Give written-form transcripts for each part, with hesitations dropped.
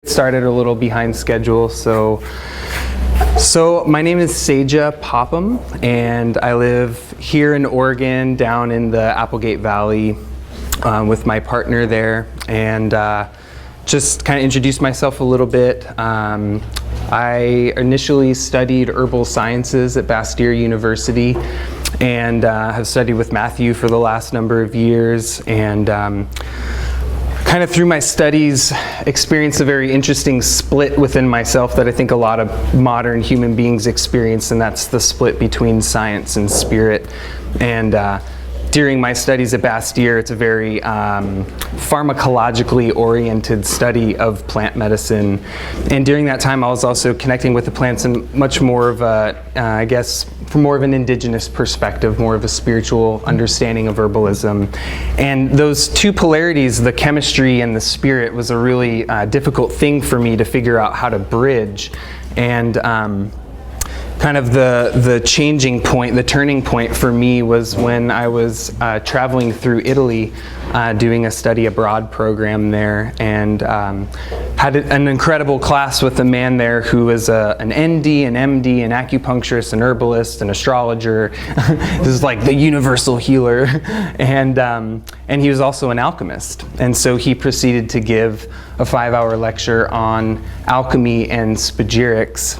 Started a little behind schedule, so my name is Seja Popham, and I live here in Oregon, down in the Applegate Valley, with my partner there. And just kind of introduce myself a little bit. I initially studied herbal sciences at Bastyr University, and have studied with Matthew for the last number of years, and kind of through my studies experienced a very interesting split within myself that I think a lot of modern human beings experience, and that's the split between science and spirit. And during my studies at Bastyr, it's a very pharmacologically oriented study of plant medicine. And during that time, I was also connecting with the plants in much more of a, I guess, from more of an indigenous perspective, more of a spiritual understanding of herbalism. And those two polarities, the chemistry and the spirit, was a really difficult thing for me to figure out how to bridge. And kind of the changing point, the turning point for me was when I was traveling through Italy, doing a study abroad program there, and had an incredible class with a man there who was an ND, an MD, an acupuncturist, an herbalist, an astrologer. This is like the universal healer, and he was also an alchemist. And so he proceeded to give a 5-hour lecture on alchemy and spagyrics.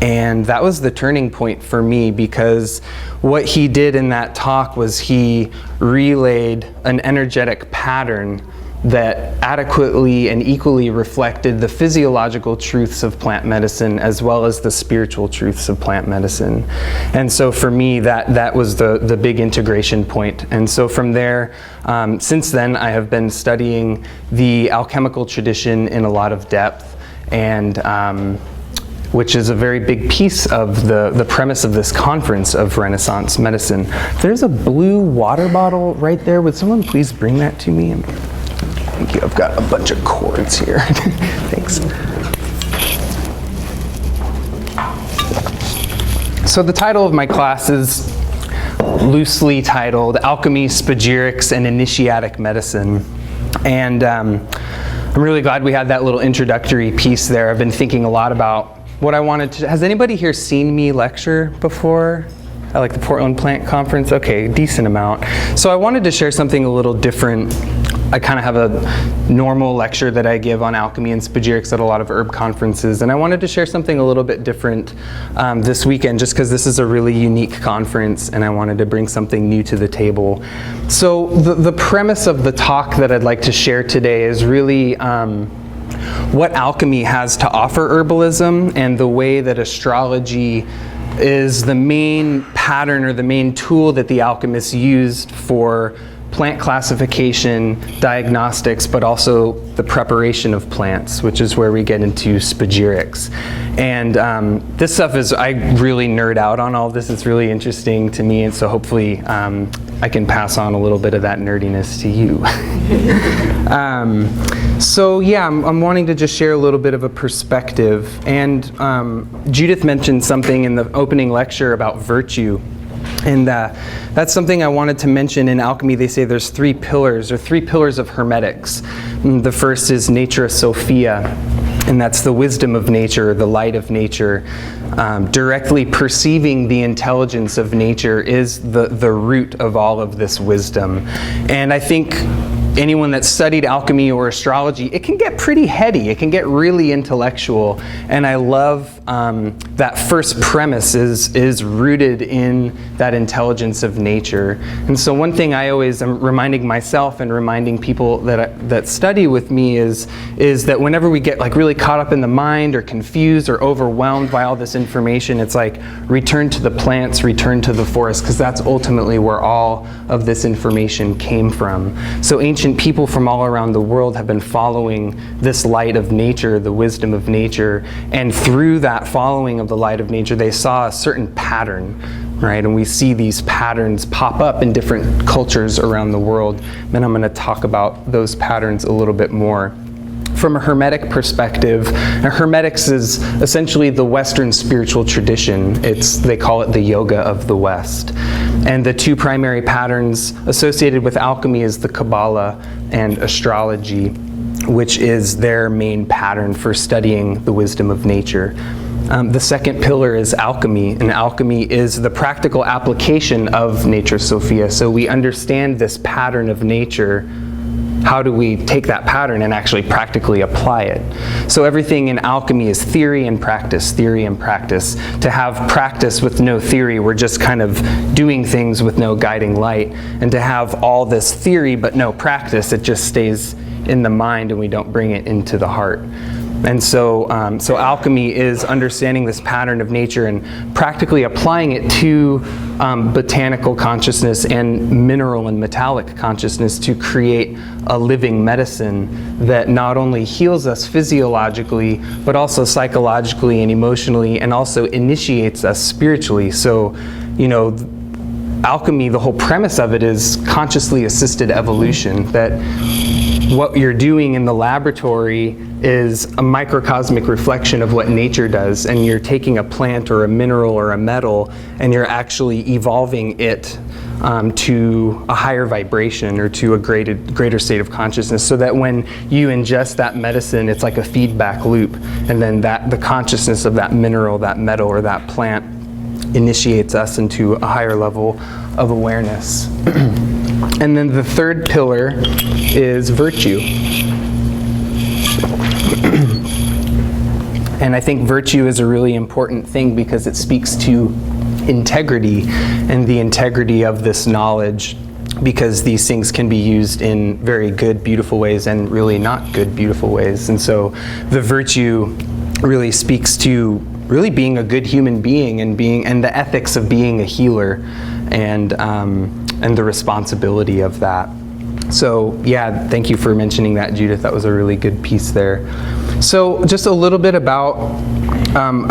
And that was the turning point for me, because what he did in that talk was he relayed an energetic pattern that adequately and equally reflected the physiological truths of plant medicine as well as the spiritual truths of plant medicine. And so for me, that was the big integration point. And so from there, since then, I have been studying the alchemical tradition in a lot of depth, and which is a very big piece of the premise of this conference of Renaissance medicine. There's a blue water bottle right there. Would someone please bring that to me? Thank you. I've got a bunch of cords here. Thanks. So the title of my class is loosely titled Alchemy, Spagyrics, and Initiatic Medicine. And I'm really glad we had that little introductory piece there. I've been thinking a lot about what I wanted to. Has anybody here seen me lecture before? At like the Portland Plant Conference? Okay, decent amount. So I wanted to share something a little different. I kind of have a normal lecture that I give on alchemy and spagyrics at a lot of herb conferences, and I wanted to share something a little bit different this weekend, just because this is a really unique conference and I wanted to bring something new to the table. So the premise of the talk that I'd like to share today is really what alchemy has to offer herbalism, and the way that astrology is the main pattern or the main tool that the alchemists used for plant classification, diagnostics, but also the preparation of plants, which is where we get into spagyrics. And this stuff is, I really nerd out on all of this. It's really interesting to me, and so hopefully I can pass on a little bit of that nerdiness to you. So yeah, I'm wanting to just share a little bit of a perspective. And Judith mentioned something in the opening lecture about virtue. And that's something I wanted to mention. In alchemy, they say there's three pillars of hermetics. The first is natura sophia, and that's the wisdom of nature, the light of nature. Directly perceiving the intelligence of nature is the root of all of this wisdom. And I think anyone that's studied alchemy or astrology, it can get pretty heady. It can get really intellectual. And I love that first premise is rooted in that intelligence of nature. And so one thing I always am reminding myself and reminding people that study with me is that whenever we get like really caught up in the mind or confused or overwhelmed by all this information, it's like return to the plants, return to the forest, because that's ultimately where all of this information came from. So ancient people from all around the world have been following this light of nature, the wisdom of nature, and through that following of the light of nature, they saw a certain pattern, right? And we see these patterns pop up in different cultures around the world, and I'm going to talk about those patterns a little bit more. From a Hermetic perspective, Hermetics is essentially the Western spiritual tradition. They call it the yoga of the West. And the two primary patterns associated with alchemy is the Kabbalah and astrology. which is their main pattern for studying the wisdom of nature. The second pillar is alchemy, and alchemy is the practical application of Nature Sophia. So we understand this pattern of nature. How do we take that pattern and actually practically apply it? So everything in alchemy is theory and practice, theory and practice. To have practice with no theory, we're just kind of doing things with no guiding light. And to have all this theory but no practice, it just stays in the mind and we don't bring it into the heart. And so alchemy is understanding this pattern of nature and practically applying it to botanical consciousness and mineral and metallic consciousness to create a living medicine that not only heals us physiologically, but also psychologically and emotionally, and also initiates us spiritually. So, alchemy, the whole premise of it is consciously assisted evolution, that what you're doing in the laboratory is a microcosmic reflection of what nature does, and you're taking a plant or a mineral or a metal and you're actually evolving it to a higher vibration or to a greater state of consciousness, so that when you ingest that medicine, it's like a feedback loop, and then the consciousness of that mineral, that metal, or that plant initiates us into a higher level of awareness. And then the third pillar is virtue. And I think virtue is a really important thing because it speaks to integrity and the integrity of this knowledge, because these things can be used in very good, beautiful ways and really not good, beautiful ways. And so the virtue really speaks to really being a good human being and the ethics of being a healer, and the responsibility of that. So yeah, thank you for mentioning that, Judith. That was a really good piece there. So just a little bit about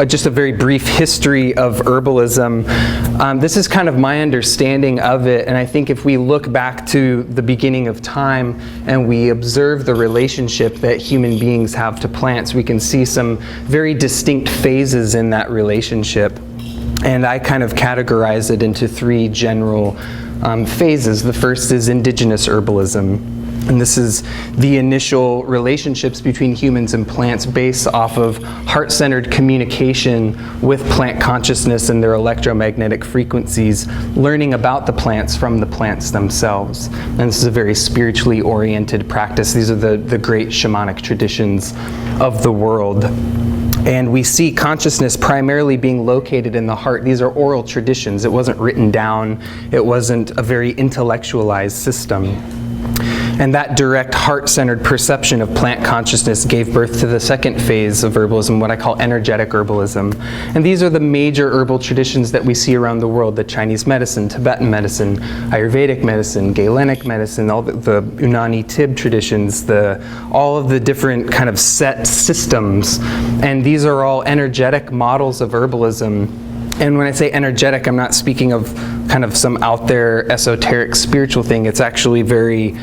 just a very brief history of herbalism. This is kind of my understanding of it, and I think if we look back to the beginning of time and we observe the relationship that human beings have to plants, we can see some very distinct phases in that relationship. And I kind of categorize it into three general phases. The first is indigenous herbalism. And this is the initial relationships between humans and plants based off of heart-centered communication with plant consciousness and their electromagnetic frequencies, learning about the plants from the plants themselves. And this is a very spiritually oriented practice. These are the great shamanic traditions of the world. And we see consciousness primarily being located in the heart. These are oral traditions. It wasn't written down. It wasn't a very intellectualized system. And that direct heart-centered perception of plant consciousness gave birth to the second phase of herbalism, what I call energetic herbalism. And these are the major herbal traditions that we see around the world: the Chinese medicine, Tibetan medicine, Ayurvedic medicine, Galenic medicine, all the Unani Tib traditions, all of the different kind of set systems. And these are all energetic models of herbalism. And when I say energetic, I'm not speaking of kind of some out there esoteric spiritual thing. It's actually very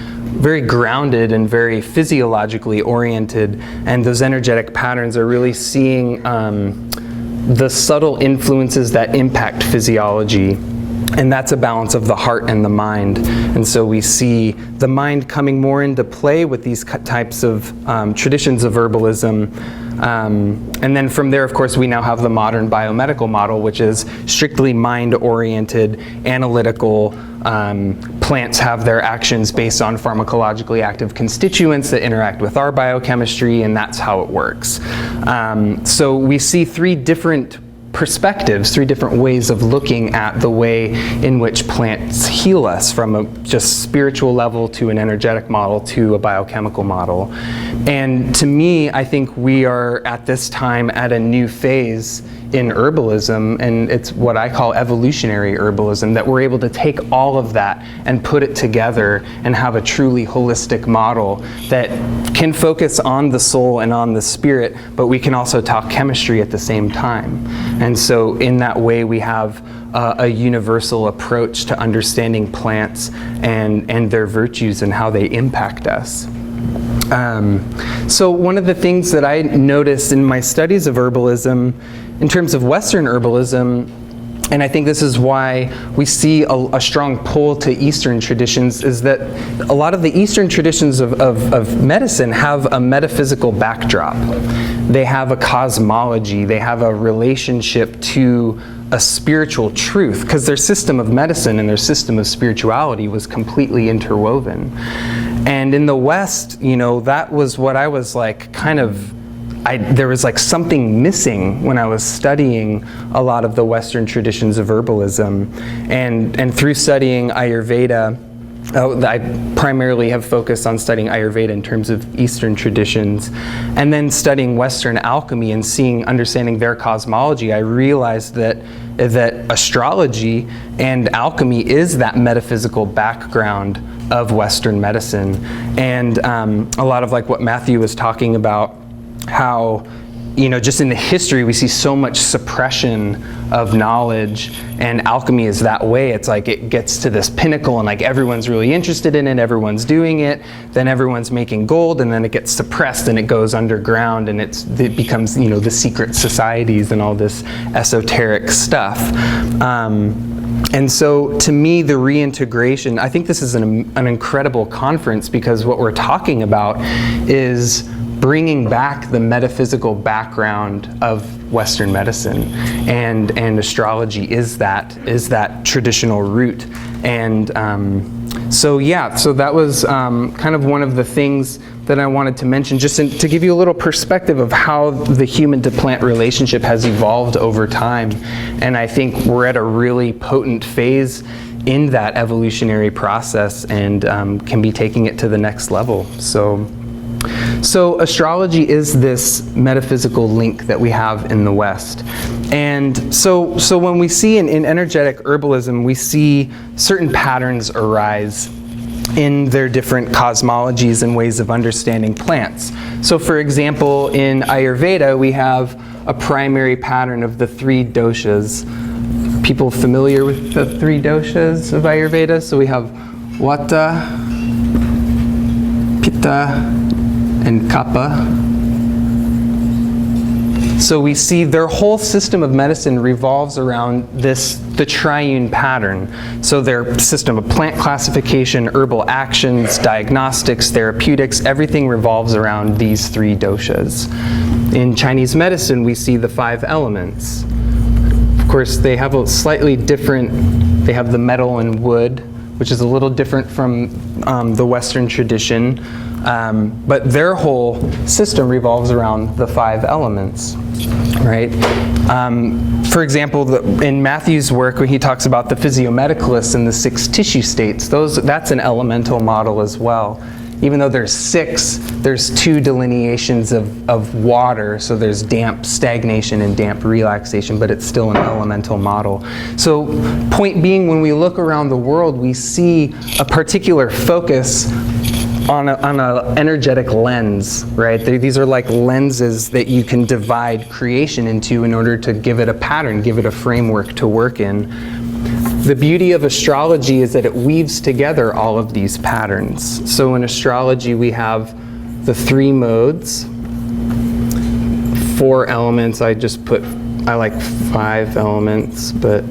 grounded and very physiologically oriented, and those energetic patterns are really seeing the subtle influences that impact physiology, and that's a balance of the heart and the mind. And so we see the mind coming more into play with these types of traditions of herbalism. And then from there, of course, we now have the modern biomedical model, which is strictly mind-oriented, analytical. Plants have their actions based on pharmacologically active constituents that interact with our biochemistry, and that's how it works. So we see three different perspectives, three different ways of looking at the way in which plants heal us, from a just spiritual level to an energetic model to a biochemical model. And to me, I think we are at this time at a new phase in herbalism, and it's what I call evolutionary herbalism, that we're able to take all of that and put it together and have a truly holistic model that can focus on the soul and on the spirit, but we can also talk chemistry at the same time. And so in that way, we have a universal approach to understanding plants and their virtues and how they impact us. So one of the things that I noticed in my studies of herbalism, in terms of Western herbalism, and I think this is why we see a strong pull to Eastern traditions, is that a lot of the Eastern traditions of medicine have a metaphysical backdrop. They have a cosmology, they have a relationship to a spiritual truth, because their system of medicine and their system of spirituality was completely interwoven. And in the West, you know, that was what I was like there was like something missing when I was studying a lot of the Western traditions of herbalism. And through studying Ayurveda, I primarily have focused on studying Ayurveda in terms of Eastern traditions, and then studying Western alchemy and understanding their cosmology. I realized that astrology and alchemy is that metaphysical background of Western medicine. And a lot of like what Matthew was talking about, how, you know, just in the history we see so much suppression of knowledge, and alchemy is that way. It's like it gets to this pinnacle and like everyone's really interested in it, everyone's doing it, then everyone's making gold, and then it gets suppressed and it goes underground, and it becomes, you know, the secret societies and all this esoteric stuff. And so to me, the reintegration, I think this is an incredible conference, because what we're talking about is bringing back the metaphysical background of Western medicine, and astrology is that traditional root. And so that was kind of one of the things that I wanted to mention, just to give you a little perspective of how the human to plant relationship has evolved over time. And I think we're at a really potent phase in that evolutionary process, and can be taking it to the next level. So astrology is this metaphysical link that we have in the West. And so when we see in energetic herbalism, we see certain patterns arise in their different cosmologies and ways of understanding plants. So for example, in Ayurveda, we have a primary pattern of the 3 doshas. People familiar with the 3 doshas of Ayurveda? So we have Vata, Pitta, and Kapha. So we see their whole system of medicine revolves around the triune pattern. So their system of plant classification, herbal actions, diagnostics, therapeutics, everything revolves around these 3 doshas. In Chinese medicine, we see the 5 elements. Of course, they have a slightly different, they have the metal and wood, which is a little different from the Western tradition. But their whole system revolves around the 5 elements, right? For example, in Matthew's work, when he talks about the physiomedicalists and the 6 tissue states, that's an elemental model as well. Even though there's 6, there's 2 delineations of water, so there's damp stagnation and damp relaxation, but it's still an elemental model. So point being, when we look around the world, we see a particular focus on an energetic lens, right? These are like lenses that you can divide creation into in order to give it a pattern, give it a framework to work in. The beauty of astrology is that it weaves together all of these patterns. So in astrology, we have the 3 modes, 4 elements. I like 5 elements, but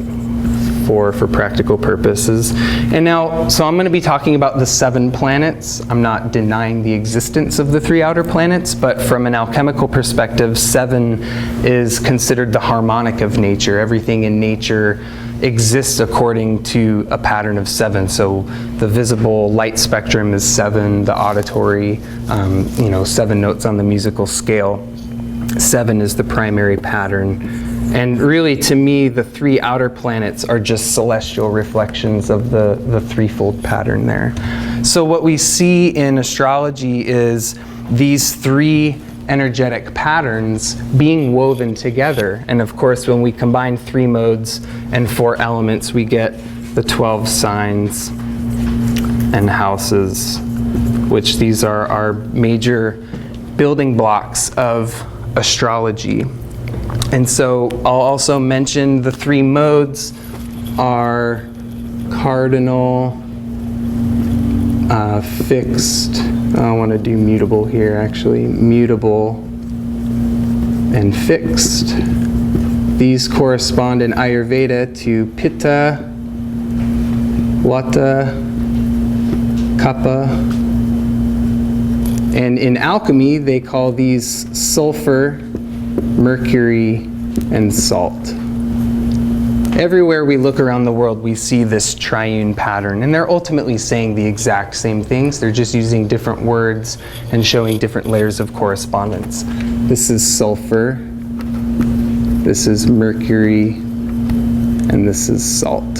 4 for practical purposes. And now, so I'm going to be talking about the 7 planets. I'm not denying the existence of the 3 outer planets, but from an alchemical perspective, 7 is considered the harmonic of nature. Everything in nature exists according to a pattern of 7. So the visible light spectrum is 7, the auditory, 7 notes on the musical scale. 7 is the primary pattern. And really, to me, the 3 outer planets are just celestial reflections of the threefold pattern there. So what we see in astrology is these 3 energetic patterns being woven together. And of course, when we combine 3 modes and 4 elements, we get the 12 signs and houses, which these are our major building blocks of astrology. And so I'll also mention the 3 modes are cardinal, fixed. I want to do mutable here, actually. Mutable and fixed. These correspond in Ayurveda to Pitta, Vata, Kapha, and in alchemy they call these sulfur, mercury, and salt. Everywhere we look around the world, we see this triune pattern, and they're ultimately saying the exact same things. They're just using different words and showing different layers of correspondence. This is sulfur, this is mercury, and this is salt.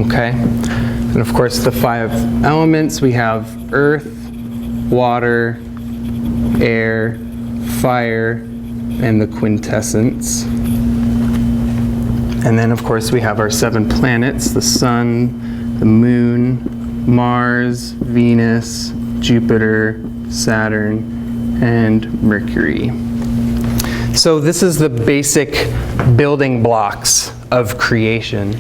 Okay? And of course, the 5 elements, we have earth, water, air, fire, and the quintessence. And then, of course, we have our 7 planets, the sun, the moon, Mars, Venus, Jupiter, Saturn, and Mercury. So this is the basic building blocks of creation.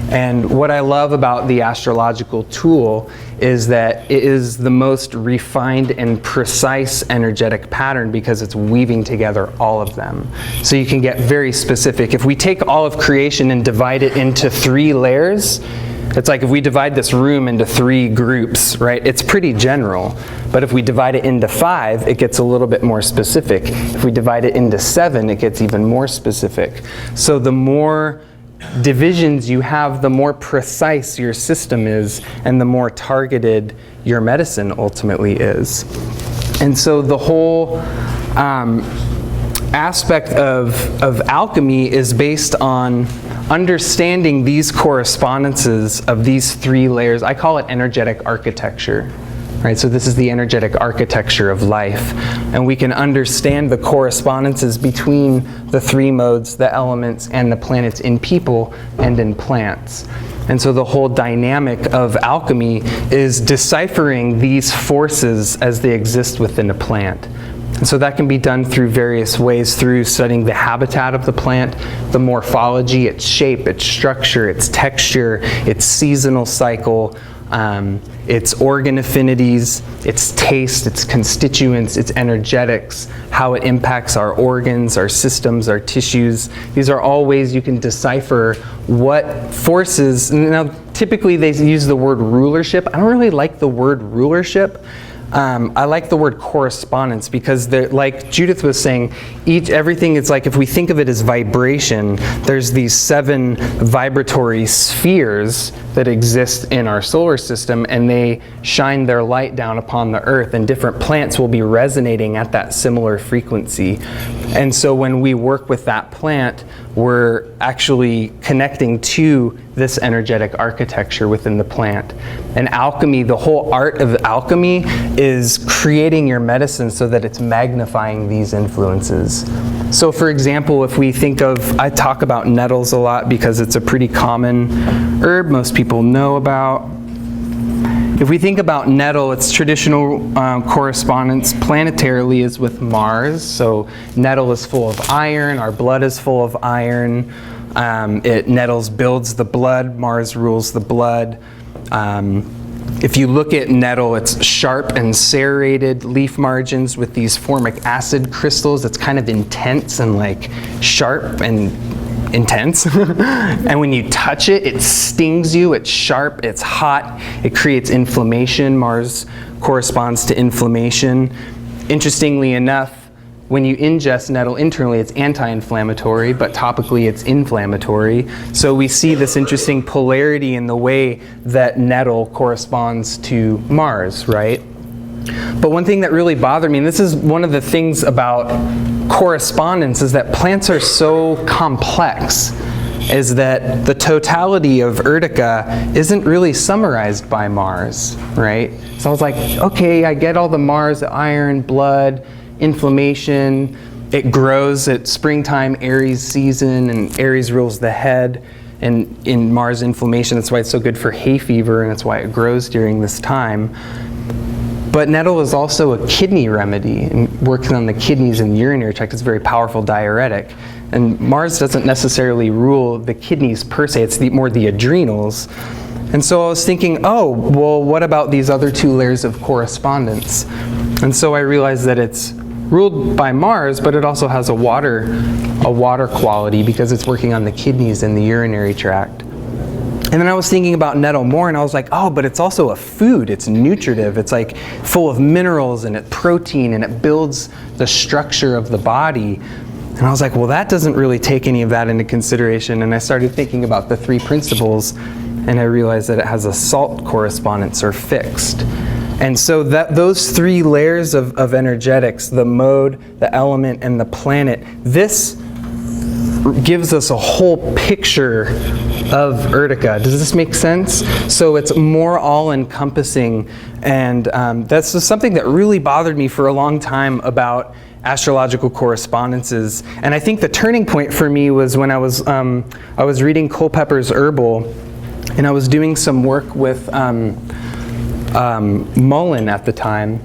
And what I love about the astrological tool is that it is the most refined and precise energetic pattern because it's weaving together all of them. So you can get very specific. If we take all of creation and divide it into 3 layers, it's like if we divide this room into 3 groups, right? It's pretty general. But if we divide it into 5, it gets a little bit more specific. If we divide it into 7, it gets even more specific. So the more divisions you have, the more precise your system is, and the more targeted your medicine ultimately is. And so the whole aspect of alchemy is based on understanding these correspondences of these 3 layers. I call it energetic architecture. Right, so this is the energetic architecture of life, and we can understand the correspondences between the 3 modes, the elements, and the planets in people and in plants. And so the whole dynamic of alchemy is deciphering these forces as they exist within a plant. And so that can be done through various ways, through studying the habitat of the plant, the morphology, its shape, its structure, its texture, its seasonal cycle, its organ affinities, its taste, its constituents, its energetics, how it impacts our organs, our systems, our tissues. These are all ways you can decipher what forces. Now, typically they use the word rulership. I don't really like the word rulership. I like the word correspondence because, like Judith was saying, everything is like, if we think of it as vibration, there's these 7 vibratory spheres that exist in our solar system, and they shine their light down upon the earth, and different plants will be resonating at that similar frequency. And so when we work with that plant, we're actually connecting to this energetic architecture within the plant. And alchemy, the whole art of alchemy is creating your medicine so that it's magnifying these influences. So for example, if we think of, I talk about nettles a lot because it's a pretty common herb most people know about. If we think about nettle, its traditional correspondence planetarily is with Mars. So nettle is full of iron, our blood is full of iron. Nettles builds the blood, Mars rules the blood. If you look at nettle, it's sharp and serrated leaf margins with these formic acid crystals. It's kind of intense and like sharp and intense. And when you touch it, it stings you, it's sharp, it's hot, it creates inflammation. Mars corresponds to inflammation. Interestingly enough, when you ingest nettle internally, it's anti-inflammatory, but topically it's inflammatory. So we see this interesting polarity in the way that nettle corresponds to Mars, right? But one thing that really bothered me, and this is one of the things about correspondence, is that plants are so complex, is that the totality of Urtica isn't really summarized by Mars, right? So I was like, okay, I get all the Mars, the iron, blood, inflammation. It grows at springtime, Aries season, and Aries rules the head. And in Mars inflammation, that's why it's so good for hay fever, and that's why it grows during this time. But nettle is also a kidney remedy, and working on the kidneys and the urinary tract. It's a very powerful diuretic. And Mars doesn't necessarily rule the kidneys per se, it's more the adrenals. And so I was thinking, oh, well, what about these other 2 layers of correspondence? And so I realized that it's ruled by Mars, but it also has a water quality because it's working on the kidneys and the urinary tract. And then I was thinking about nettle more, and I was like, oh, but it's also a food. It's nutritive. It's like full of minerals and protein, and it builds the structure of the body. And I was like, well, that doesn't really take any of that into consideration. And I started thinking about the 3 principles, and I realized that it has a salt correspondence, or fixed. And so those 3 layers of energetics, the mode, the element, and the planet, this gives us a whole picture of Urtica. Does this make sense? So it's more all-encompassing, and that's just something that really bothered me for a long time about astrological correspondences. And I think the turning point for me was when I was reading Culpepper's Herbal, and I was doing some work with Mullen at the time.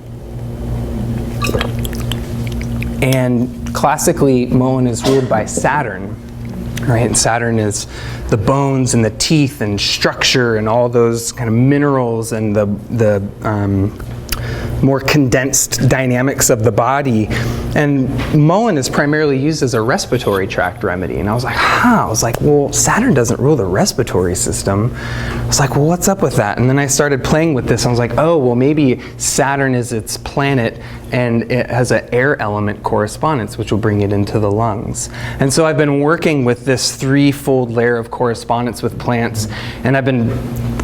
And classically, Mullen is ruled by Saturn, right? And Saturn is the bones and the teeth and structure and all those kind of minerals and the more condensed dynamics of the body. And Mullen is primarily used as a respiratory tract remedy. And I was like, I was like, well, Saturn doesn't rule the respiratory system. I was like, well, what's up with that? And then I started playing with this. I was like, oh, well, maybe Saturn is its planet and it has an air element correspondence, which will bring it into the lungs. And so I've been working with this 3-fold layer of correspondence with plants, and I've been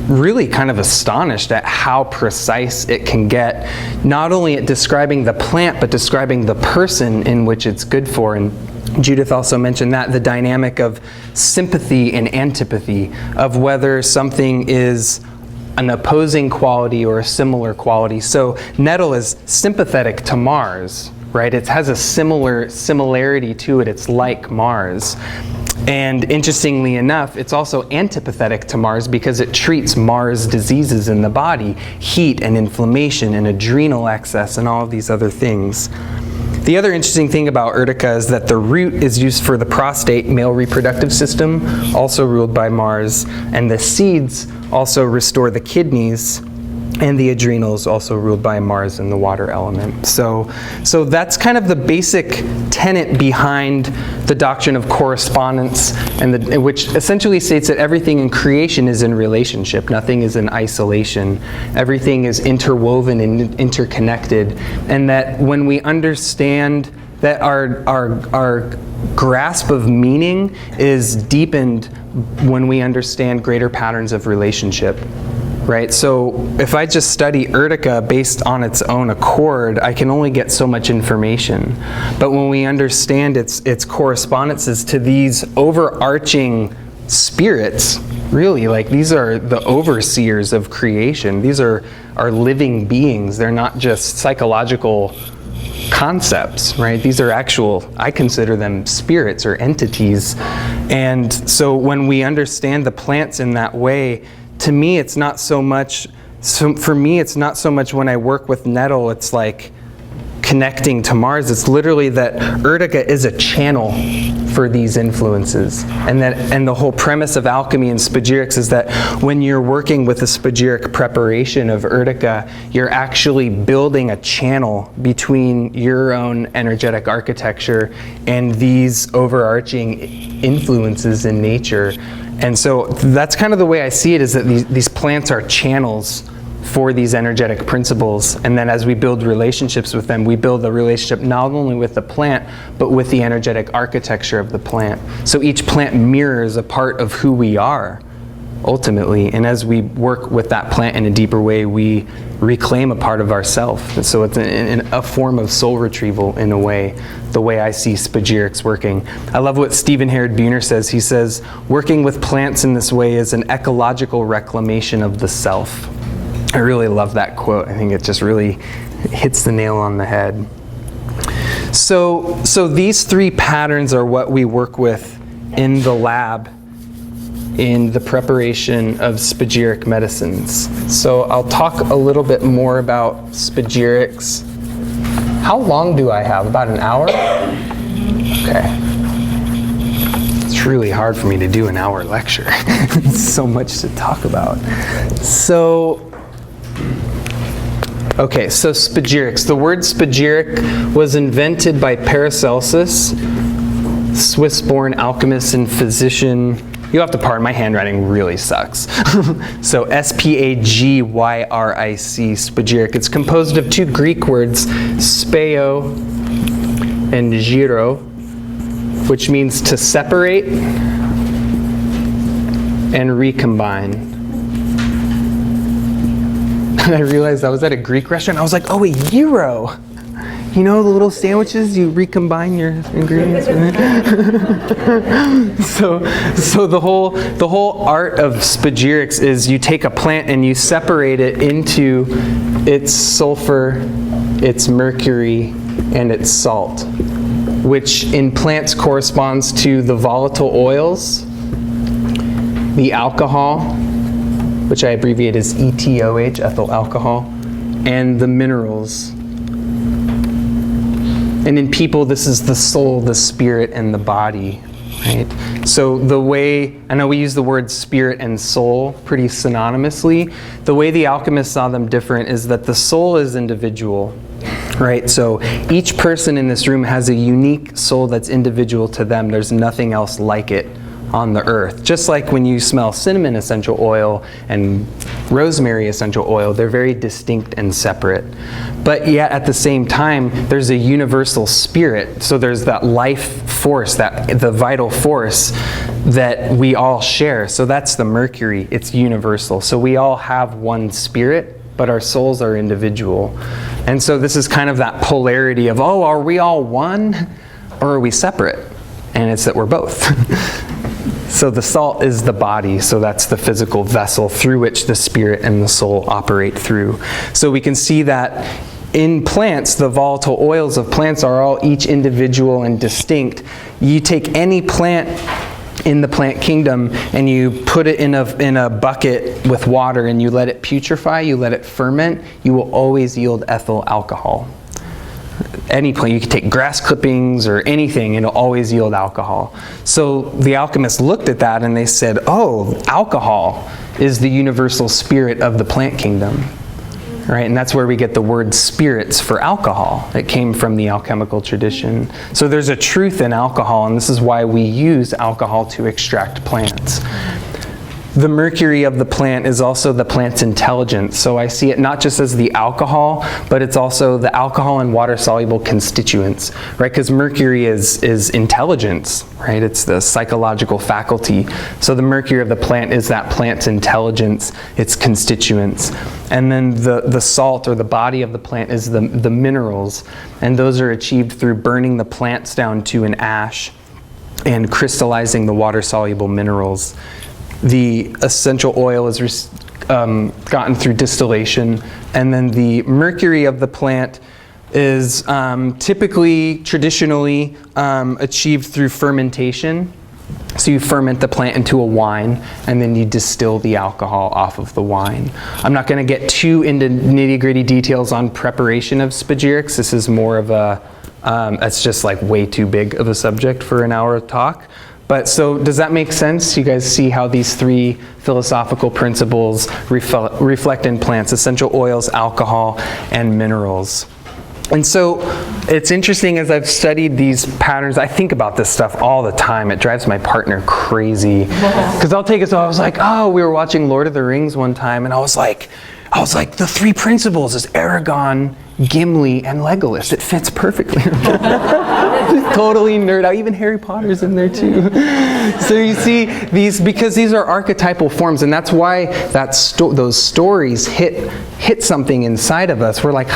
really kind of astonished at how precise it can get, not only at describing the plant, but describing the person in which it's good for. And Judith also mentioned that, the dynamic of sympathy and antipathy, of whether something is an opposing quality or a similar quality. So nettle is sympathetic to Mars, right? It has a similarity to it. It's like Mars. And interestingly enough, it's also antipathetic to Mars because it treats Mars diseases in the body, heat and inflammation and adrenal excess and all of these other things. The other interesting thing about Urtica is that the root is used for the prostate, male reproductive system, also ruled by Mars, and the seeds also restore the kidneys, and the adrenals, also ruled by Mars and the water element. So that's kind of the basic tenet behind the doctrine of correspondence, and which essentially states that everything in creation is in relationship. Nothing is in isolation. Everything is interwoven and interconnected. And that when we understand that our grasp of meaning is deepened when we understand greater patterns of relationship. Right, so if I just study Urtica based on its own accord, I can only get so much information. But when we understand its correspondences to these overarching spirits, really, like these are the overseers of creation. These are living beings. They're not just psychological concepts, right? These are actual, I consider them spirits or entities. And so when we understand the plants in that way, to me, it's not so much, for me, it's not so much when I work with nettle, it's like connecting to Mars. It's literally that Urtica is a channel for these influences. And the whole premise of alchemy and Spagyrics is that when you're working with a Spagyric preparation of Urtica, you're actually building a channel between your own energetic architecture and these overarching influences in nature. And so that's kind of the way I see it, is that these plants are channels for these energetic principles. And then as we build relationships with them, we build a relationship not only with the plant, but with the energetic architecture of the plant. So each plant mirrors a part of who we are, ultimately. And as we work with that plant in a deeper way, we reclaim a part of ourself. So it's a form of soul retrieval, in a way, the way I see Spagyrics working. I love what Stephen Hared Buhner says. He says, working with plants in this way is an ecological reclamation of the self. I really love that quote. I think it just really hits the nail on the head. So these 3 patterns are what we work with in the lab in the preparation of Spagyric medicines. So I'll talk a little bit more about Spagyrics. How long do I have? About an hour? Okay. It's really hard for me to do an hour lecture. So much to talk about. So Okay, so Spagyrics. The word spagyric was invented by Paracelsus, Swiss-born alchemist and physician. You'll have to pardon, my handwriting really sucks. So Spagyic, spagyric. It's composed of two Greek words, speo and gyro, which means to separate and recombine. And I realized I was at a Greek restaurant. I was like, oh, a gyro. You know the little sandwiches, you recombine your ingredients with it? So the whole art of spagyrics is you take a plant and you separate it into its sulfur, its mercury, and its salt, which in plants corresponds to the volatile oils, the alcohol, which I abbreviate as ETOH, ethyl alcohol, and the minerals. And in people, this is the soul, the spirit, and the body, right? So the way, I know we use the words spirit and soul pretty synonymously. The way the alchemists saw them different is that the soul is individual, right? So each person in this room has a unique soul that's individual to them. There's nothing else like it on the earth. Just like when you smell cinnamon essential oil and rosemary essential oil, they're very distinct and separate. But yet at the same time, there's a universal spirit. So there's that life force, the vital force that we all share. So that's the mercury. It's universal. So we all have one spirit, but our souls are individual. And so this is kind of that polarity of, oh, are we all one or are we separate? And it's that we're both. So the salt is the body, so that's the physical vessel through which the spirit and the soul operate through. So we can see that in plants, the volatile oils of plants are all each individual and distinct. You take any plant in the plant kingdom and you put it in a bucket with water and you let it putrefy, you let it ferment, you will always yield ethyl alcohol. Any plant, you can take grass clippings or anything, it'll always yield alcohol. So the alchemists looked at that and they said, oh, alcohol is the universal spirit of the plant kingdom. Right? And that's where we get the word spirits for alcohol. It came from the alchemical tradition. So there's a truth in alcohol, and this is why we use alcohol to extract plants. The mercury of the plant is also the plant's intelligence. So I see it not just as the alcohol, but it's also the alcohol and water-soluble constituents, right? Because mercury is intelligence, right? It's the psychological faculty. So the mercury of the plant is that plant's intelligence, its constituents. And then the salt or the body of the plant is the minerals. And those are achieved through burning the plants down to an ash and crystallizing the water-soluble minerals. The essential oil is gotten through distillation, and then the mercury of the plant is traditionally achieved through fermentation. So you ferment the plant into a wine, and then you distill the alcohol off of the wine. I'm not going to get too into nitty-gritty details on preparation of spagyrics. This is more of it's just like way too big of a subject for an hour of talk. But so does that make sense? You guys see how these three philosophical principles reflect in plants: essential oils, alcohol, and minerals. And so it's interesting, as I've studied these patterns, I think about this stuff all the time. It drives my partner crazy. Because I'll take it, so I was like, oh, we were watching Lord of the Rings one time, and I was like, the three principles is Aragorn, Gimli, and Legolas. It fits perfectly. Totally nerd out. Even Harry Potter's in there too. So you see because these are archetypal forms, and that's why those stories hit something inside of us. We're like,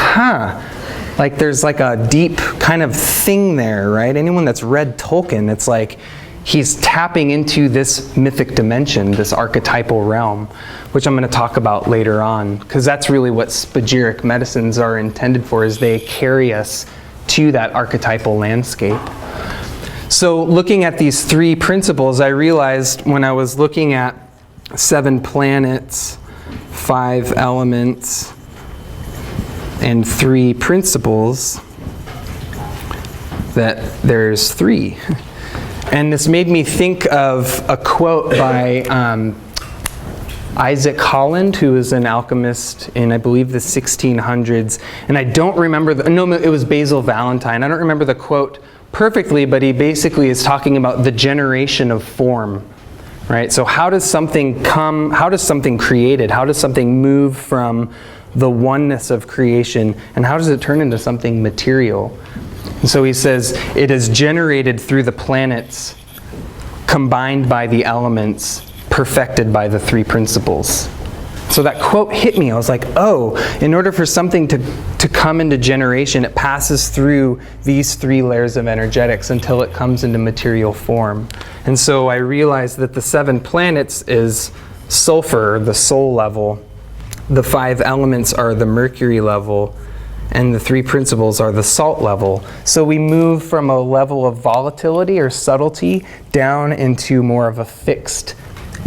like there's like a deep kind of thing there, right? Anyone that's read Tolkien, it's like he's tapping into this mythic dimension, this archetypal realm, which I'm going to talk about later on, because that's really what spagyric medicines are intended for, is they carry us to that archetypal landscape. So looking at these three principles, I realized when I was looking at 7 planets, 5 elements, and 3 principles, that there's 3. And this made me think of a quote by, Isaac Holland, who was an alchemist in, I believe, the 1600s. And I don't remember, no, it was Basil Valentine. I don't remember the quote perfectly, but he basically is talking about the generation of form, right? So how does something come, how does something created, how does something move from the oneness of creation, and how does it turn into something material? And so he says, it is generated through the planets, combined by the elements, perfected by the three principles. So that quote hit me. I was like, oh, in order for something to come into generation, it passes through these three layers of energetics until it comes into material form. And so I realized that the 7 planets is sulfur, the soul level. The 5 elements are the mercury level. And the 3 principles are the salt level. So we move from a level of volatility or subtlety down into more of a fixed,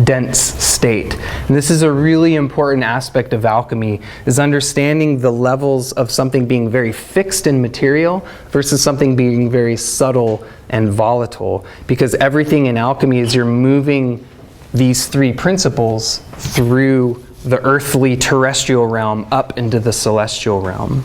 dense state. And this is a really important aspect of alchemy, is understanding the levels of something being very fixed in material versus something being very subtle and volatile. Because everything in alchemy is you're moving these 3 principles through the earthly terrestrial realm up into the celestial realm.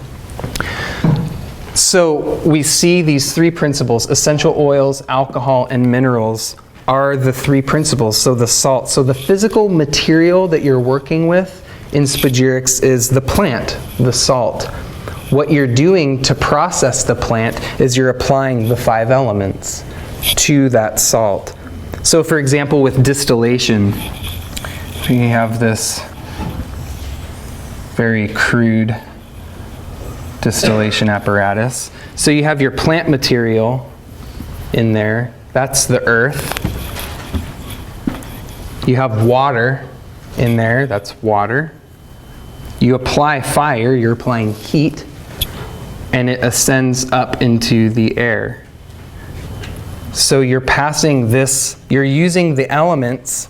So we see these 3 principles, essential oils, alcohol, and minerals, are the 3 principles. So the salt. So the physical material that you're working with in Spagyrics is the plant, the salt. What you're doing to process the plant is you're applying the 5 elements to that salt. So for example, with distillation, we have this very crude distillation apparatus. So you have your plant material in there. That's the earth. You have water in there. That's water. You apply fire. You're applying heat. And it ascends up into the air. So you're passing this, you're using the elements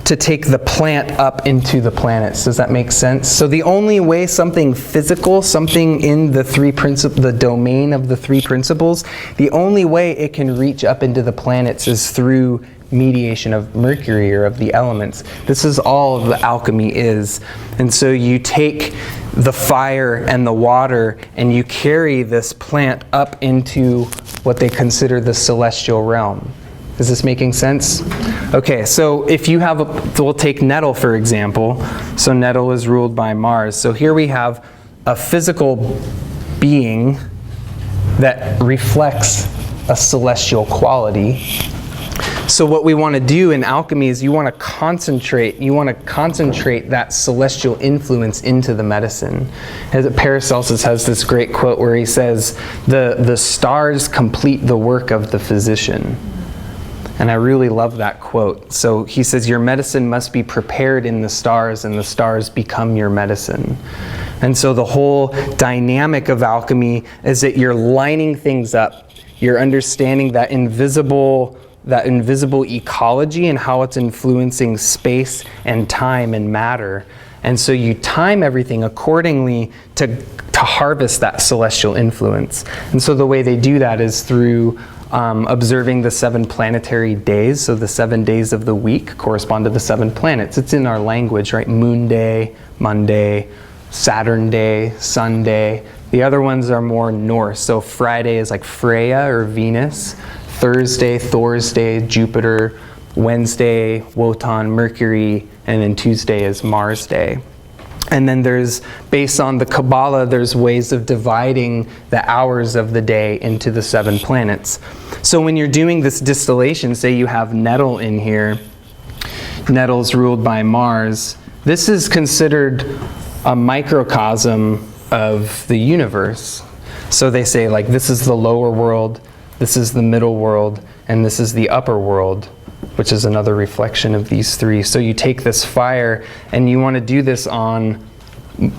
to take the plant up into the planets. Does that make sense? So the only way something physical, something in the 3 principles, the domain of the 3 principles, the only way it can reach up into the planets is through mediation of mercury or of the elements. This is all the alchemy is. And so you take the fire and the water and you carry this plant up into what they consider the celestial realm. Is this making sense? Okay, so if you have we'll take nettle for example. So nettle is ruled by Mars. So here we have a physical being that reflects a celestial quality. So what we want to do in alchemy is you want to concentrate that celestial influence into the medicine. As Paracelsus has this great quote where he says, the stars complete the work of the physician. And I really love that quote. So he says, your medicine must be prepared in the stars, and the stars become your medicine. And so the whole dynamic of alchemy is that you're lining things up. You're understanding that invisible ecology and how it's influencing space and time and matter. And so you time everything accordingly to harvest that celestial influence. And so the way they do that is through observing the 7 planetary days. So the 7 days of the week correspond to the 7 planets. It's in our language, right? Moon Day, Monday, Saturn Day, Sunday. The other ones are more Norse. So Friday is like Freya or Venus. Thursday, Thor's Day, Jupiter. Wednesday, Wotan, Mercury. And then Tuesday is Mars Day. And then there's, based on the Kabbalah, there's ways of dividing the hours of the day into the 7 planets. So when you're doing this distillation, say you have nettle in here, nettle's ruled by Mars, this is considered a microcosm of the universe. So they say, like, this is the lower world, this is the middle world, and this is the upper world, which is another reflection of these 3. So you take this fire and you want to do this on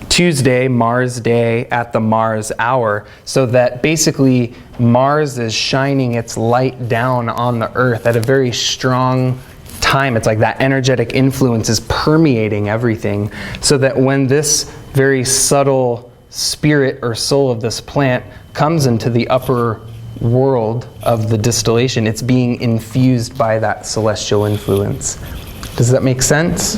Tuesday, Mars Day, at the Mars hour, so that basically Mars is shining its light down on the Earth at a very strong time. It's like that energetic influence is permeating everything, so that when this very subtle spirit or soul of this plant comes into the upper world of the distillation, it's being infused by that celestial influence. Does that make sense?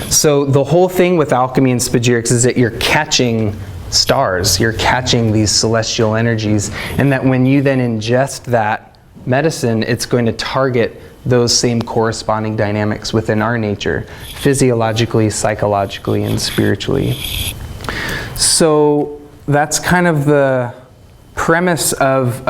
So the whole thing with alchemy and spagyrics is that you're catching stars, you're catching these celestial energies, and that when you then ingest that medicine, it's going to target those same corresponding dynamics within our nature, physiologically, psychologically, and spiritually. So that's kind of the premise of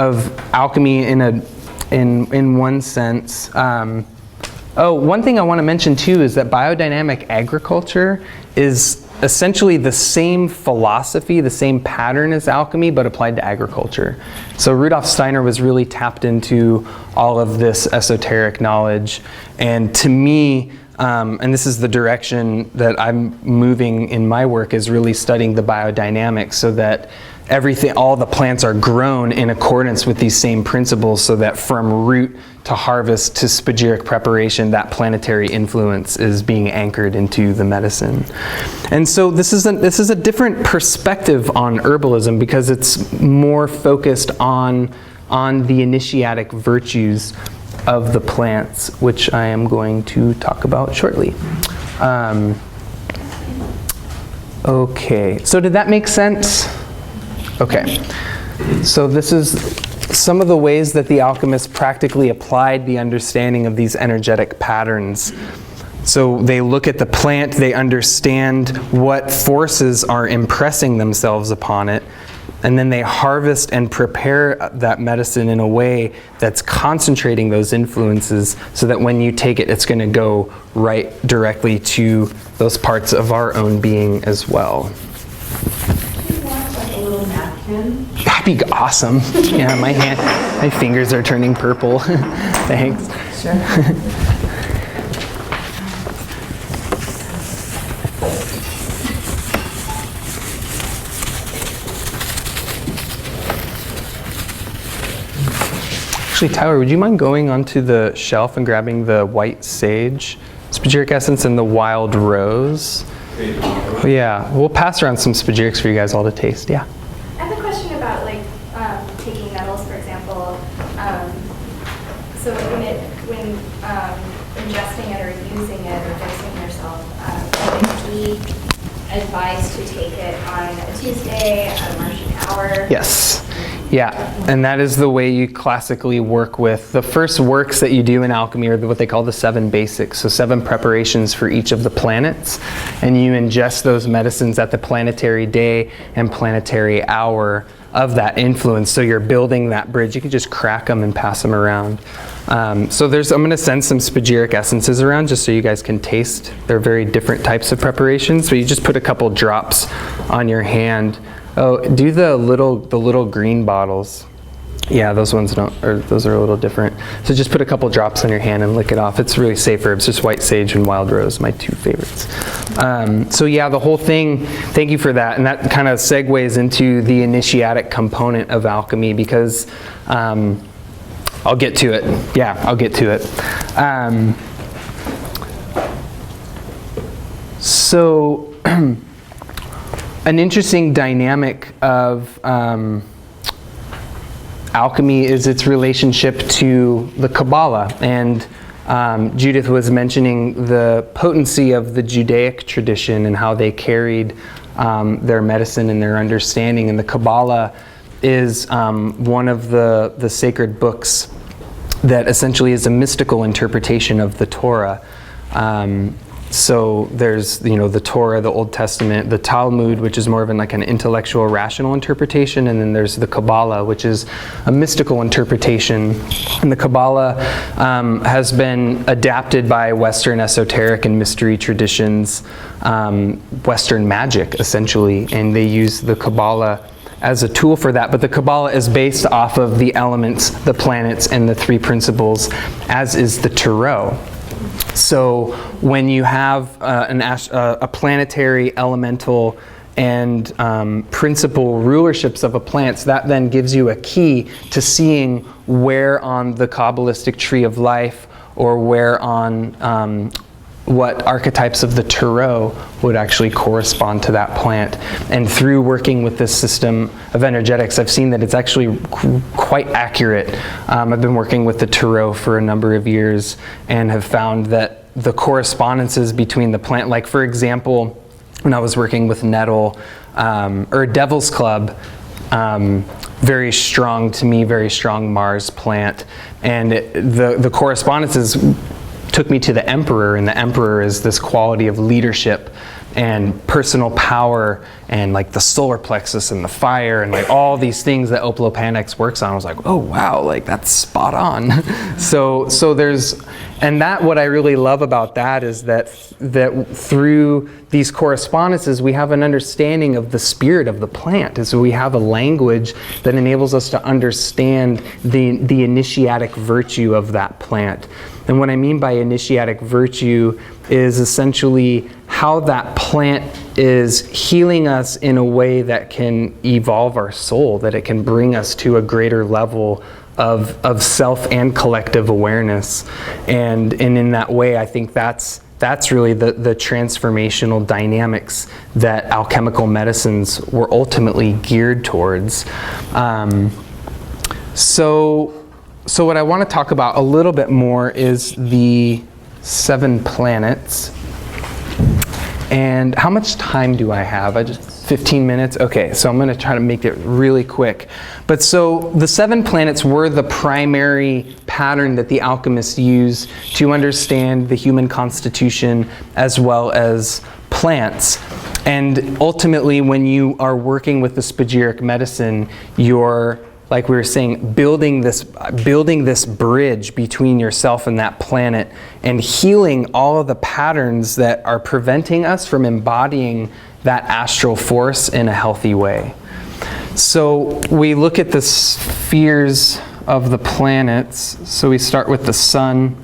alchemy in one sense. One thing I want to mention too is that biodynamic agriculture is essentially the same philosophy, the same pattern as alchemy, but applied to agriculture. So Rudolf Steiner was really tapped into all of this esoteric knowledge. And to me, and this is the direction that I'm moving in my work, is really studying the biodynamics so that all the plants are grown in accordance with these same principles, so that from root to harvest to spagyric preparation, that planetary influence is being anchored into the medicine. And so this is a different perspective on herbalism, because it's more focused on the initiatic virtues of the plants, which I am going to talk about shortly. Okay, so did that make sense? Okay, so this is some of the ways that the alchemists practically applied the understanding of these energetic patterns. So they look at the plant, they understand what forces are impressing themselves upon it, and then they harvest and prepare that medicine in a way that's concentrating those influences, so that when you take it, it's going to go right directly to those parts of our own being as well. That'd be awesome. Yeah, my fingers are turning purple. Thanks. Sure. Actually, Tyler, would you mind going onto the shelf and grabbing the white sage, spagyric essence, and the wild rose? Yeah, we'll pass around some spagyrics for you guys all to taste. Yeah. I have a question about taking metals, for example. So when ingesting it or using it or dosing yourself, would it be advised to take it on a Tuesday at a Martian hour? Yes. Yeah, and that is the way you classically work with. The first works that you do in alchemy are what they call the 7 basics, so 7 preparations for each of the planets, and you ingest those medicines at the planetary day and planetary hour of that influence, so you're building that bridge. You can just crack them and pass them around. So I'm going to send some spagyric essences around just so you guys can taste. They're very different types of preparations, so you just put a couple drops on your hand. Oh, do the little green bottles. Yeah, those ones those are a little different. So just put a couple drops on your hand and lick it off. It's really safe herbs, just white sage and wild rose, my 2 favorites. So yeah, the whole thing, thank you for that. And that kind of segues into the initiatic component of alchemy, because I'll get to it. Yeah, I'll get to it. So an interesting dynamic of alchemy is its relationship to the Kabbalah. And Judith was mentioning the potency of the Judaic tradition and how they carried their medicine and their understanding. And the Kabbalah is one of the sacred books that essentially is a mystical interpretation of the Torah. So there's, the Torah, the Old Testament, the Talmud, which is more of an intellectual, rational interpretation, and then there's the Kabbalah, which is a mystical interpretation. And the Kabbalah has been adapted by Western esoteric and mystery traditions, Western magic, essentially, and they use the Kabbalah as a tool for that. But the Kabbalah is based off of the elements, the planets, and the 3 principles, as is the Tarot. So when you have a planetary, elemental, and principal rulerships of a plant, that then gives you a key to seeing where on the Kabbalistic tree of life, or where on what archetypes of the Tarot would actually correspond to that plant. And through working with this system of energetics, I've seen that it's actually quite accurate. I've been working with the Tarot for a number of years and have found that the correspondences between the plant. Like for example, when I was working with nettle or devil's club, very strong to me, very strong Mars plant, and the correspondences took me to the emperor, and the emperor is this quality of leadership and personal power and like the solar plexus and the fire and like all these things that Oplopanix works on. I was like, oh wow, like that's spot on. so there's, and that what I really love about that is that through these correspondences we have an understanding of the spirit of the plant. And so we have a language that enables us to understand the initiatic virtue of that plant. And what I mean by initiatic virtue is essentially how that plant is healing us in a way that can evolve our soul, that it can bring us to a greater level of self and collective awareness. And in that way, I think that's really the transformational dynamics that alchemical medicines were ultimately geared towards. So what I want to talk about a little bit more is the 7 planets. And how much time do I have? 15 minutes? Okay, so I'm going to try to make it really quick. But so the 7 planets were the primary pattern that the alchemists used to understand the human constitution as well as plants. And ultimately, when you are working with the Spagyric medicine, you're, like we were saying, building this bridge between yourself and that planet and healing all of the patterns that are preventing us from embodying that astral force in a healthy way. So we look at the spheres of the planets. So we start with the sun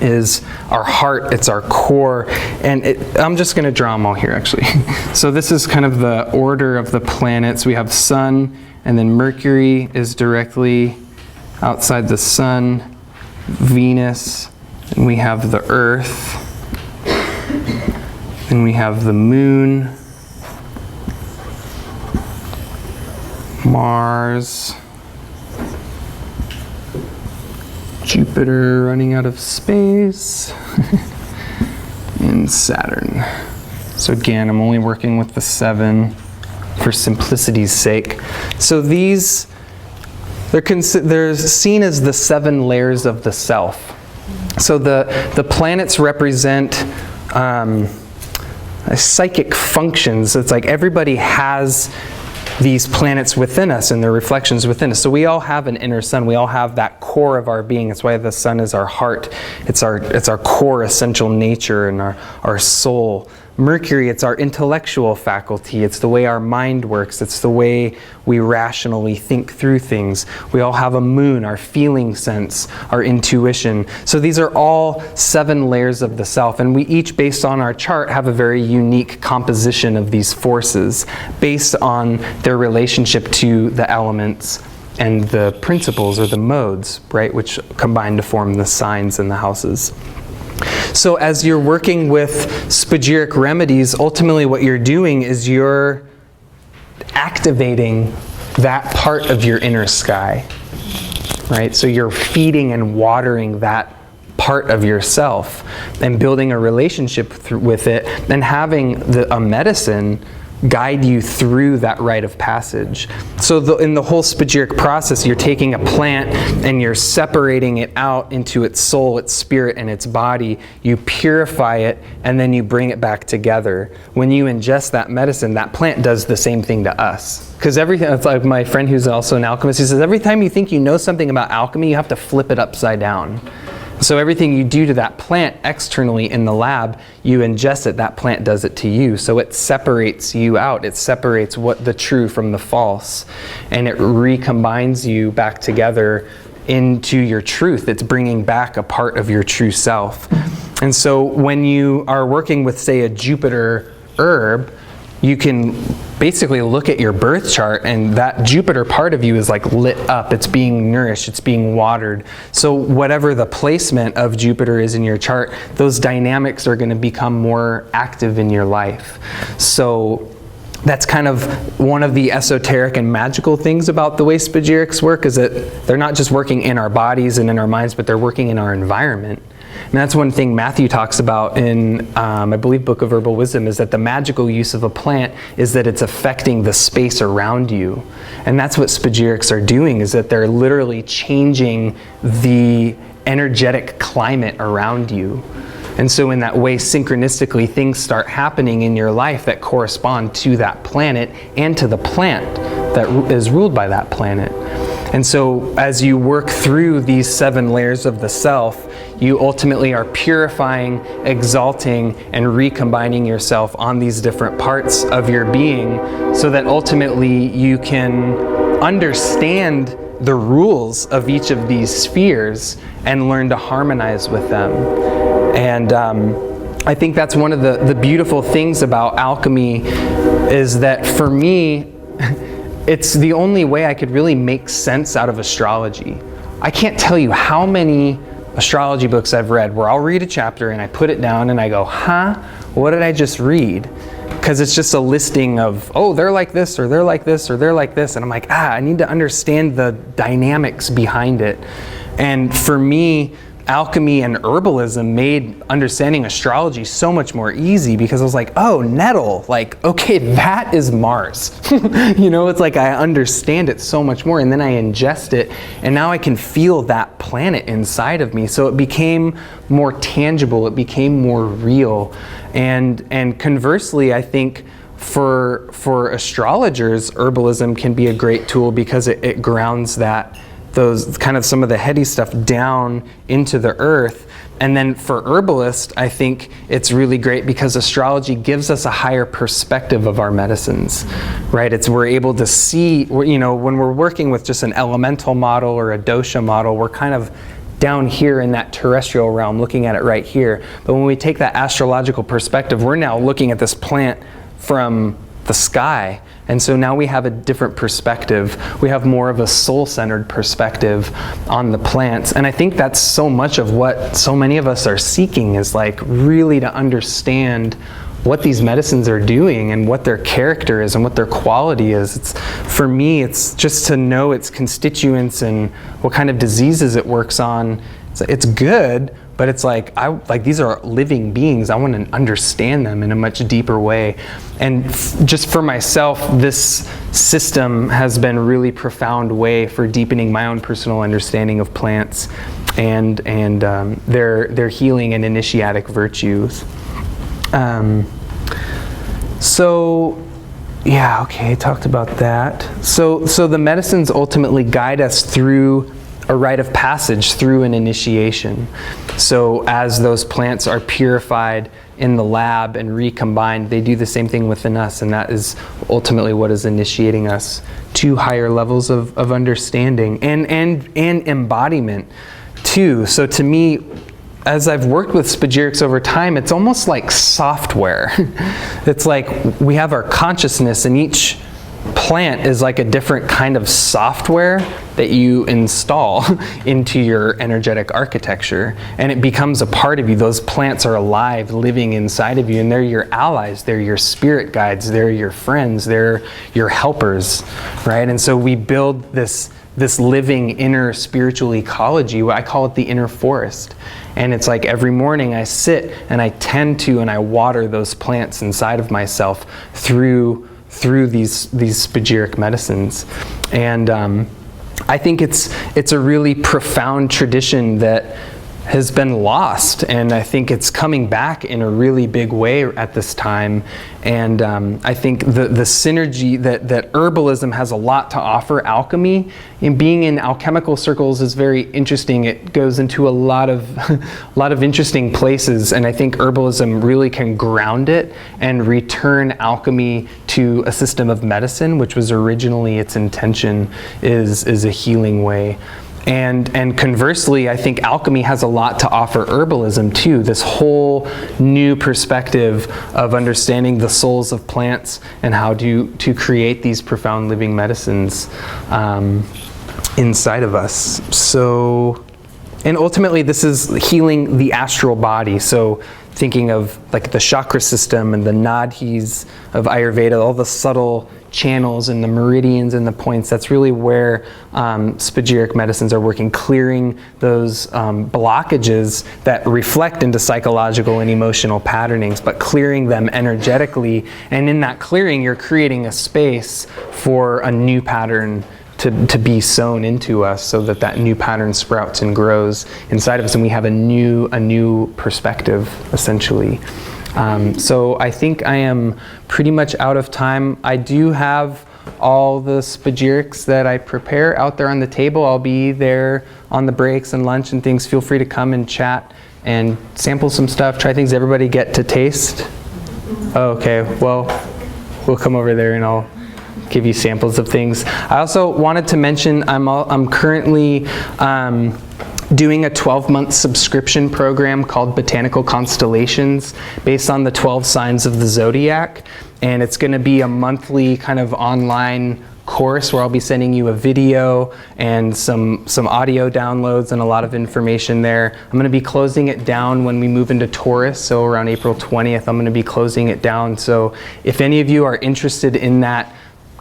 is our heart, it's our core, and I'm just going to draw them all here actually. So this is kind of the order of the planets. We have sun, and then Mercury is directly outside the sun, Venus, and we have the Earth, and we have the moon, Mars, Jupiter running out of space, and Saturn. So again, I'm only working with the 7 for simplicity's sake. So these, they're seen as the 7 layers of the self. So the planets represent psychic functions. It's like everybody has these planets within us and their reflections within us. So we all have an inner sun. We all have that core of our being. That's why the sun is our heart. It's our core essential nature and our soul. Mercury, it's our intellectual faculty. It's the way our mind works. It's the way we rationally think through things. We all have a moon, our feeling sense, our intuition. So these are all 7 layers of the self, and we each, based on our chart, have a very unique composition of these forces based on their relationship to the elements and the principles or the modes, right, which combine to form the signs and the houses. So as you're working with Spagyric remedies, ultimately what you're doing is you're activating that part of your inner sky, right? So you're feeding and watering that part of yourself and building a relationship with it and having a medicine guide you through that rite of passage. So in the whole Spagyric process, you're taking a plant and you're separating it out into its soul, its spirit, and its body. You purify it, and then you bring it back together. When you ingest that medicine, that plant does the same thing to us. Because everything, it's like my friend who's also an alchemist, he says, every time you think you know something about alchemy, you have to flip it upside down. So everything you do to that plant externally in the lab, you ingest it, that plant does it to you. So it separates you out. It separates what the true from the false. And it recombines you back together into your truth. It's bringing back a part of your true self. And so when you are working with, say, a Jupiter herb, you can basically look at your birth chart, and that Jupiter part of you is like lit up. It's being nourished, it's being watered. So whatever the placement of Jupiter is in your chart, those dynamics are going to become more active in your life. So that's kind of one of the esoteric and magical things about the way Spagyrics work, is that they're not just working in our bodies and in our minds, but they're working in our environment. And that's one thing Matthew talks about in, I believe, Book of Herbal Wisdom, is that the magical use of a plant is that it's affecting the space around you. And that's what Spagyrics are doing, is that they're literally changing the energetic climate around you. And so in that way, synchronistically, things start happening in your life that correspond to that planet and to the plant that is ruled by that planet. And so as you work through these 7 layers of the self, you ultimately are purifying, exalting, and recombining yourself on these different parts of your being, so that ultimately you can understand the rules of each of these spheres and learn to harmonize with them. And I think that's one of the beautiful things about alchemy, is that for me, it's the only way I could really make sense out of astrology. I can't tell you how many astrology books I've read where I'll read a chapter and I put it down and I go, huh? What did I just read? Because it's just a listing of, oh, they're like this, or they're like this, or they're like this. And I'm like, I need to understand the dynamics behind it. And for me, alchemy and herbalism made understanding astrology so much more easy, because I was like, oh, nettle, like, okay, that is Mars. You know, it's like I understand it so much more, and then I ingest it, and now I can feel that planet inside of me. So it became more tangible, it became more real. And conversely, I think for astrologers, herbalism can be a great tool, because it grounds those kind of some of the heady stuff down into the earth. And then for herbalists, I think it's really great because astrology gives us a higher perspective of our medicines, right? We're able to see, you know, when we're working with just an elemental model or a dosha model, we're kind of down here in that terrestrial realm, looking at it right here. But when we take that astrological perspective, we're now looking at this plant from the sky. And so now we have a different perspective. We have more of a soul-centered perspective on the plants. And I think that's so much of what so many of us are seeking, is like really to understand what these medicines are doing and what their character is and what their quality is. For me, it's just to know its constituents and what kind of diseases it works on. It's good, but it's like, these are living beings. I want to understand them in a much deeper way. And just for myself, this system has been a really profound way for deepening my own personal understanding of plants and their healing and initiatic virtues. So yeah, okay, I talked about that. So the medicines ultimately guide us through a rite of passage, through an initiation. So as those plants are purified in the lab and recombined, they do the same thing within us, and that is ultimately what is initiating us to higher levels of understanding and embodiment too. So to me, as I've worked with Spagyrics over time, it's almost like software. It's like we have our consciousness, and each plant is like a different kind of software that you install into your energetic architecture, and it becomes a part of you. Those plants are alive, living inside of you, and they're your allies, they're your spirit guides, they're your friends, they're your helpers, right? And so we build this living inner spiritual ecology. I call it the inner forest. And it's like every morning I sit and I tend to and I water those plants inside of myself through these Spagyric medicines. And I think it's a really profound tradition that has been lost, and I think it's coming back in a really big way at this time. And I think the synergy that herbalism has a lot to offer alchemy, and being in alchemical circles is very interesting. It goes into a lot of interesting places, and I think herbalism really can ground it and return alchemy to a system of medicine, which was originally its intention, is a healing way. And conversely, I think alchemy has a lot to offer herbalism too, this whole new perspective of understanding the souls of plants and how to create these profound living medicines inside of us. So, and ultimately this is healing the astral body. So thinking of like the chakra system and the nadhis of Ayurveda, all the subtle channels and the meridians and the points, that's really where spagyric medicines are working, clearing those blockages that reflect into psychological and emotional patternings, but clearing them energetically. And in that clearing, you're creating a space for a new pattern to be sown into us, so that that new pattern sprouts and grows inside of us, and we have a new perspective, essentially. So I think I am pretty much out of time. I do have all the spagyrics that I prepare out there on the table. I'll be there on the breaks and lunch and things. Feel free to come and chat and sample some stuff, try things. Everybody get to taste? Oh, okay, well, we'll come over there and I'll give you samples of things. I also wanted to mention I'm currently doing a 12-month subscription program called Botanical Constellations, based on the 12 signs of the zodiac. And it's going to be a monthly kind of online course where I'll be sending you a video and some audio downloads and a lot of information there. I'm going to be closing it down when we move into Taurus, so around April 20th I'm going to be closing it down. So if any of you are interested in that,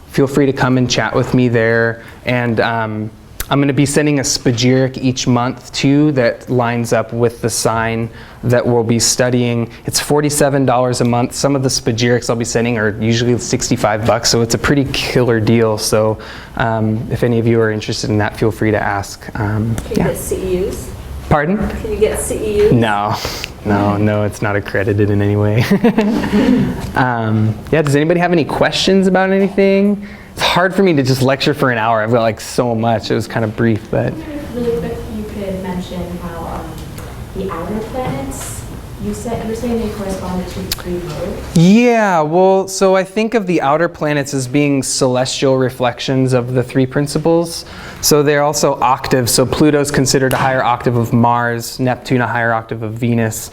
feel free to come and chat with me there. And I'm going to be sending a spagyric each month too that lines up with the sign that we'll be studying. It's $47 a month. Some of the spagyrics I'll be sending are usually $65, so it's a pretty killer deal. So if any of you are interested in that, feel free to ask. Can you get CEUs? Pardon? Can you get CEUs? No, it's not accredited in any way. Yeah, does anybody have any questions about anything? It's hard for me to just lecture for an hour. I've got like so much. It was kind of brief, but. Really quick, you could mention how the outer planets, you're saying they corresponded to the three modes? Yeah, well, so I think of the outer planets as being celestial reflections of the three principles. So they're also octaves. So Pluto's considered a higher octave of Mars, Neptune a higher octave of Venus,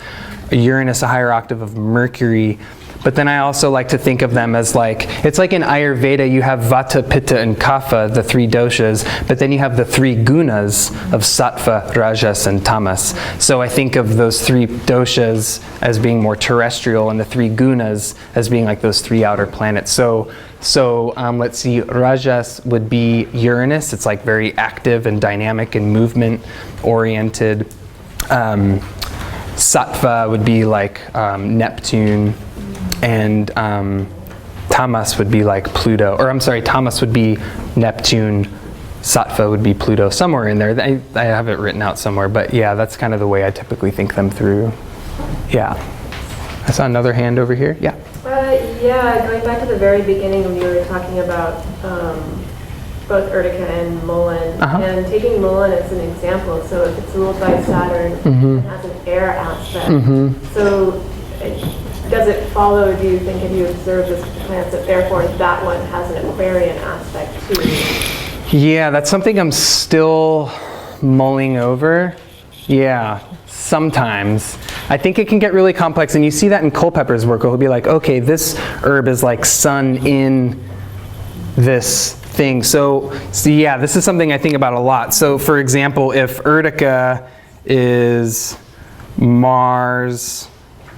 Uranus a higher octave of Mercury. But then I also like to think of them as like, it's like in Ayurveda you have Vata, Pitta, and Kapha, the three doshas, but then you have the three gunas of Sattva, Rajas, and Tamas. So I think of those three doshas as being more terrestrial and the three gunas as being like those three outer planets. So let's see, Rajas would be Uranus. It's like very active and dynamic and movement oriented. Sattva would be like Neptune. And Tamas would be like Pluto, or I'm sorry, Tamas would be Neptune, Sattva would be Pluto, somewhere in there. I have it written out somewhere, but yeah, that's kind of the way I typically think them through. Yeah. I saw another hand over here. Yeah. Yeah, going back to the very beginning when you were talking about both Urtica and Mullen, and taking Mullen as an example, so if it's ruled by Saturn, it has an air aspect. So does it follow, do you think, if you observe this plant, that therefore that one has an Aquarian aspect too? Yeah, that's something I'm still mulling over. Yeah, sometimes. I think it can get really complex, and you see that in Culpepper's work, where he'll be like, okay, this herb is like sun in this thing. So yeah, this is something I think about a lot. So for example, if Urtica is Mars,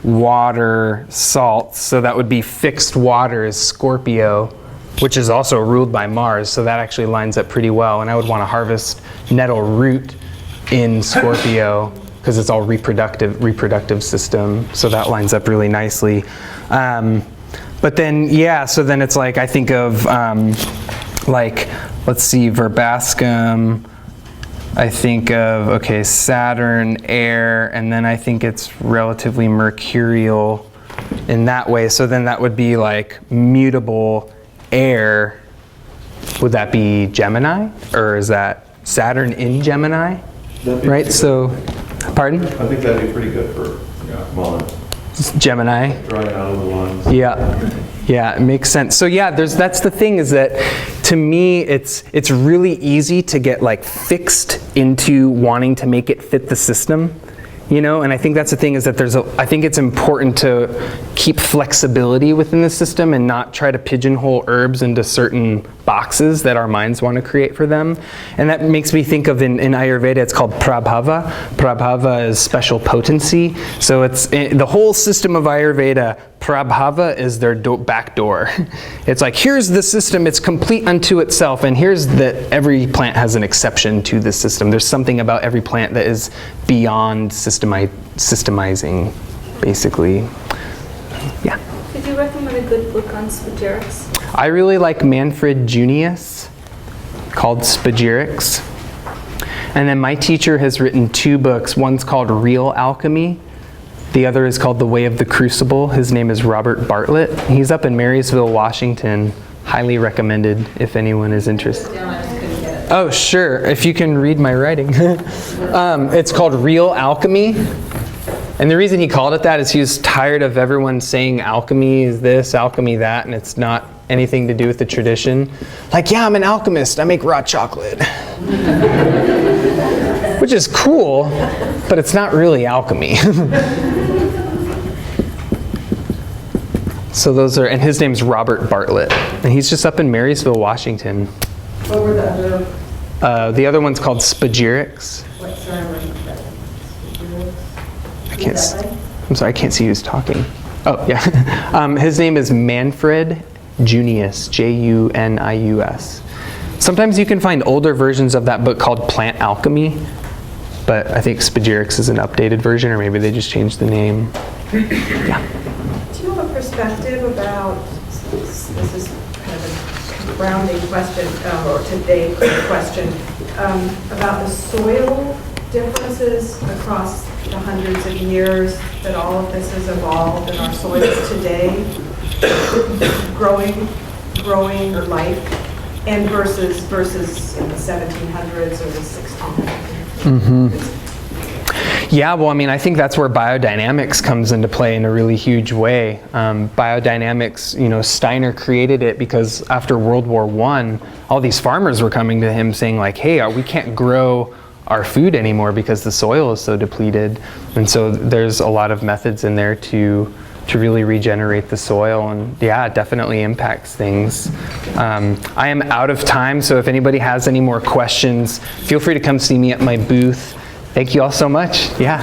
water, salt, so that would be fixed water is Scorpio, which is also ruled by Mars, so that actually lines up pretty well. And I would want to harvest nettle root in Scorpio because it's all reproductive system, so that lines up really nicely. But then, yeah, so then it's like I think of like, let's see, Verbascum, I think of, okay, Saturn, air, and then I think it's relatively mercurial in that way. So then that would be like mutable air. Would that be Gemini? Or is that Saturn in Gemini? Right, so, pardon? I think that'd be pretty good for Mullen. Gemini? Drawing out of the lines. Yeah, it makes sense. So yeah, that's the thing, is that to me it's really easy to get like fixed into wanting to make it fit the system, you know, and I think that's the thing, is that I think it's important to keep flexibility within the system and not try to pigeonhole herbs into certain boxes that our minds want to create for them. And that makes me think of in Ayurveda, it's called Prabhava. Prabhava is special potency. So it's the whole system of Ayurveda, Prabhava is their back door. It's like, here's the system, it's complete unto itself, and here's that every plant has an exception to the system. There's something about every plant that is beyond systemizing, basically. Yeah. Could you recommend a good book on Spagyrics? I really like Manfred Junius, called Spagyrics. And then my teacher has written 2 books. One's called Real Alchemy. The other is called The Way of the Crucible. His name is Robert Bartlett. He's up in Marysville, Washington. Highly recommended if anyone is interested. Oh, sure. If you can read my writing. It's called Real Alchemy. And the reason he called it that is he was tired of everyone saying alchemy is this, alchemy that, and it's not anything to do with the tradition. Like, yeah, I'm an alchemist. I make raw chocolate. Which is cool, but it's not really alchemy. So those are, and his name's Robert Bartlett. And he's just up in Marysville, Washington. What were the other? The other one's called Spagyrics. What ceremony? I'm sorry, I can't see who's talking. Oh, yeah. His name is Manfred Junius, Junius. Sometimes you can find older versions of that book called Plant Alchemy, but I think Spagyrics is an updated version, or maybe they just changed the name. Yeah. Do you have a perspective about, this is kind of a grounding question, or today question, about the soil differences across the hundreds of years that all of this has evolved in our soils today, growing or life, and versus in the 1700s or the 1600s? Yeah, well, I mean, I think that's where biodynamics comes into play in a really huge way. Biodynamics, Steiner created it because after World War I, all these farmers were coming to him saying like, hey, we can't grow our food anymore because the soil is so depleted. And so there's a lot of methods in there to really regenerate the soil, and yeah, it definitely impacts things. I am out of time, so if anybody has any more questions, feel free to come see me at my booth. Thank you all so much. Yeah.